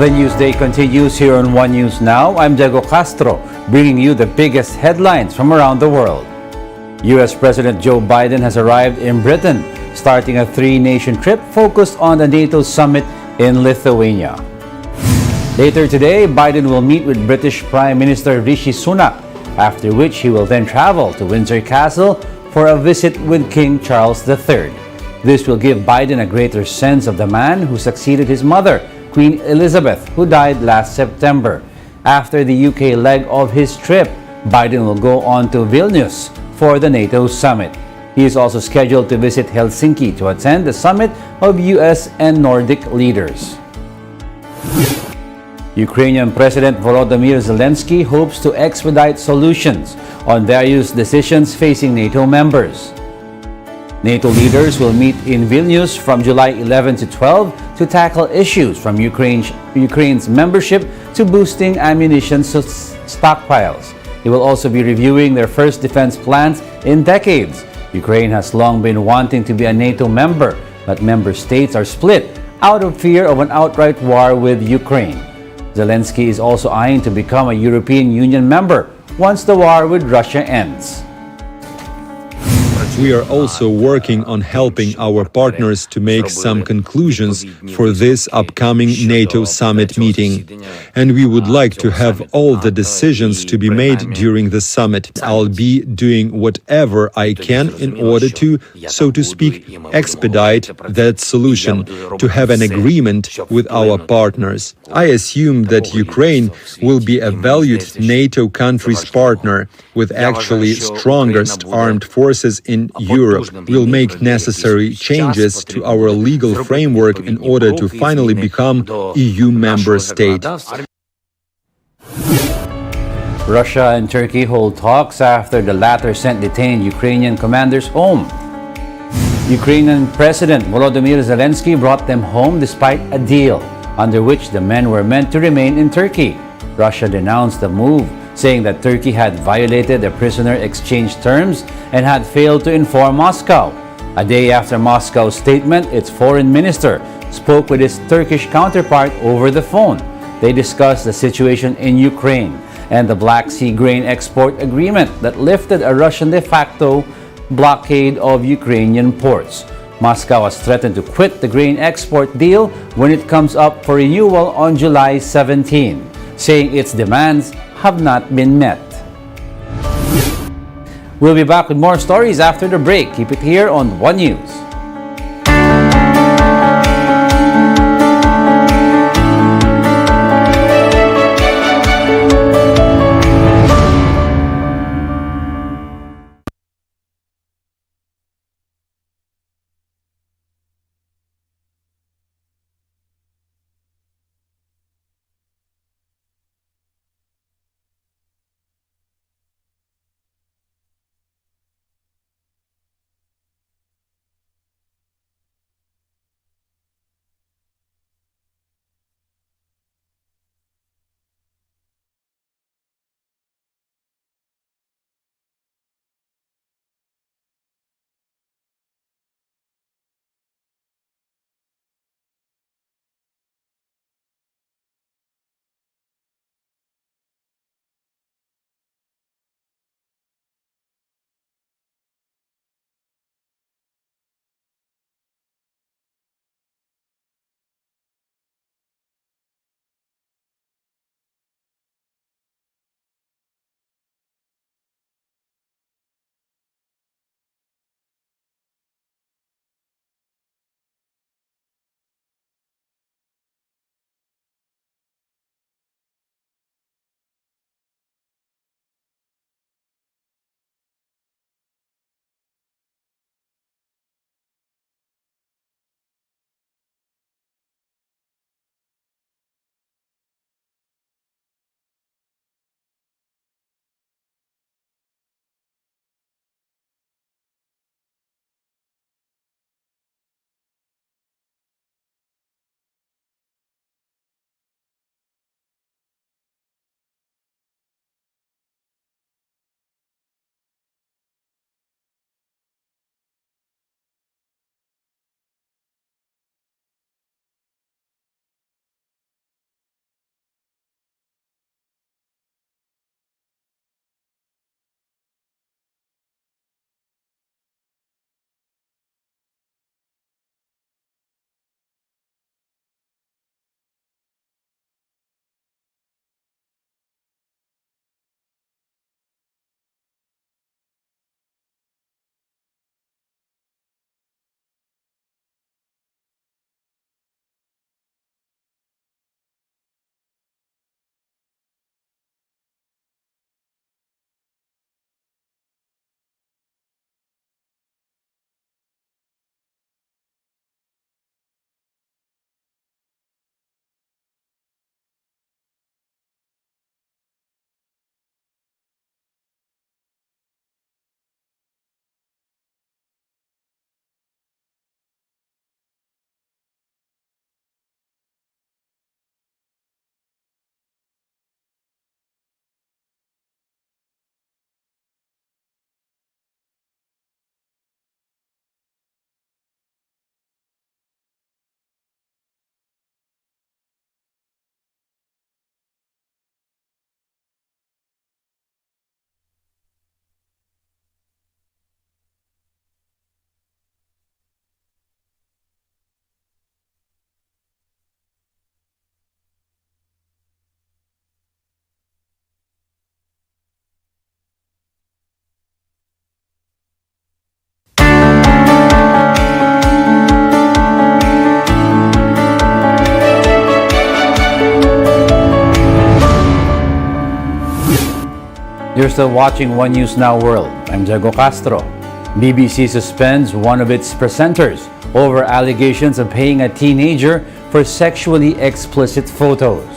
The Newsday continues here on One News Now. I'm Diego Castro, bringing you the biggest headlines from around the world. U.S. President Joe Biden has arrived in Britain, starting a three-nation trip focused on the NATO summit in Lithuania. Later today, Biden will meet with British Prime Minister Rishi Sunak, after which he will then travel to Windsor Castle for a visit with King Charles III. This will give Biden a greater sense of the man who succeeded his mother, Queen Elizabeth, who died last September. After the UK leg of his trip, Biden will go on to Vilnius for the NATO summit. He is also scheduled to visit Helsinki to attend the summit of US and Nordic leaders. Ukrainian President Volodymyr Zelensky hopes to expedite solutions on various decisions facing NATO members. NATO leaders will meet in Vilnius from July 11 to 12 to tackle issues from Ukraine's membership to boosting ammunition stockpiles. They will also be reviewing their first defense plans in decades. Ukraine has long been wanting to be a NATO member, but member states are split out of fear of an outright war with Ukraine. Zelensky is also eyeing to become a European Union member once the war with Russia ends. We are also working on helping our partners to make some conclusions for this upcoming NATO summit meeting. And we would like to have all the decisions to be made during the summit. I'll be doing whatever I can in order to, so to speak, expedite that solution, to have an agreement with our partners. I assume that Ukraine will be a valued NATO country's partner, with actually strongest armed forces in Europe. We'll make necessary changes to our legal framework in order to finally become EU member state. Russia and Turkey hold talks after the latter sent detained Ukrainian commanders home. Ukrainian President Volodymyr Zelensky brought them home despite a deal under which the men were meant to remain in Turkey. Russia denounced the move, saying that Turkey had violated the prisoner exchange terms and had failed to inform Moscow. A day after Moscow's statement, its foreign minister spoke with his Turkish counterpart over the phone. They discussed the situation in Ukraine and the Black Sea grain export agreement that lifted a Russian de facto blockade of Ukrainian ports. Moscow has threatened to quit the grain export deal when it comes up for renewal on July 17, saying its demands have not been met. We'll be back with more stories after the break. Keep it here on One News. You're still watching One News Now World. I'm Diego Castro. BBC suspends one of its presenters over allegations of paying a teenager for sexually explicit photos.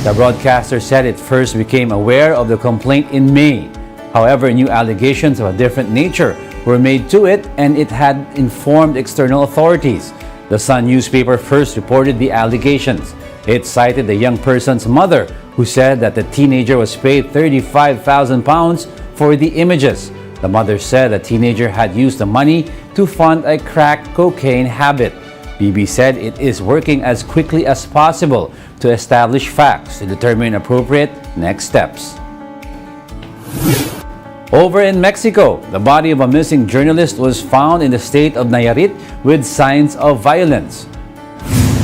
The broadcaster said it first became aware of the complaint in May. However, new allegations of a different nature were made to it, and it had informed external authorities. The Sun newspaper first reported the allegations. It cited the young person's mother, who said that the teenager was paid £35,000 for the images. The mother said the teenager had used the money to fund a crack cocaine habit. BBC said it is working as quickly as possible to establish facts to determine appropriate next steps. Over in Mexico, the body of a missing journalist was found in the state of Nayarit with signs of violence.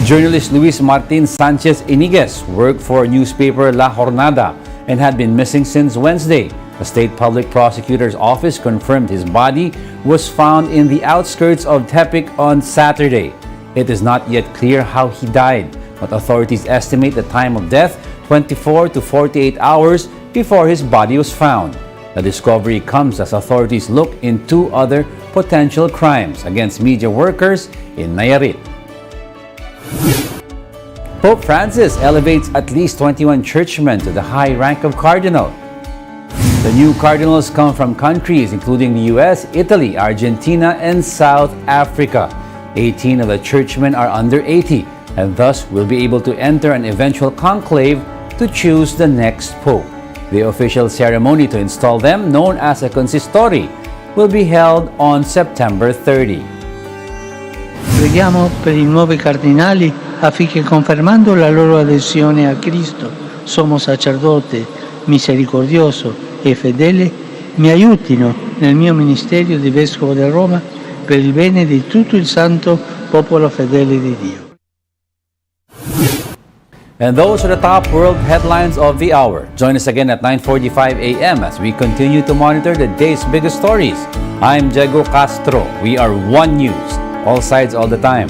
Journalist Luis Martin Sanchez Iniguez worked for newspaper La Jornada and had been missing since Wednesday. The state public prosecutor's office confirmed his body was found in the outskirts of Tepic on Saturday. It is not yet clear how he died, but authorities estimate the time of death 24 to 48 hours before his body was found. The discovery comes as authorities look into other potential crimes against media workers in Nayarit. Pope Francis elevates at least 21 churchmen to the high rank of cardinal. The new cardinals come from countries including the US, Italy, Argentina, and South Africa. 18 of the churchmen are under 80 and thus will be able to enter an eventual conclave to choose the next pope. The official ceremony to install them, known as a consistory, will be held on September 30. Preghiamo per i nuovi cardinali affinché, confermando la loro adesione a Cristo, sommo sacerdote, misericordioso e fedele, mi aiutino nel mio ministerio di Vescovo di Roma per il bene di tutto il santo popolo fedele di Dio. And those are the top world headlines of the hour. Join us again at 9:45 a.m. as we continue to monitor the day's biggest stories. I'm Diego Castro. We are One News, all sides all the time.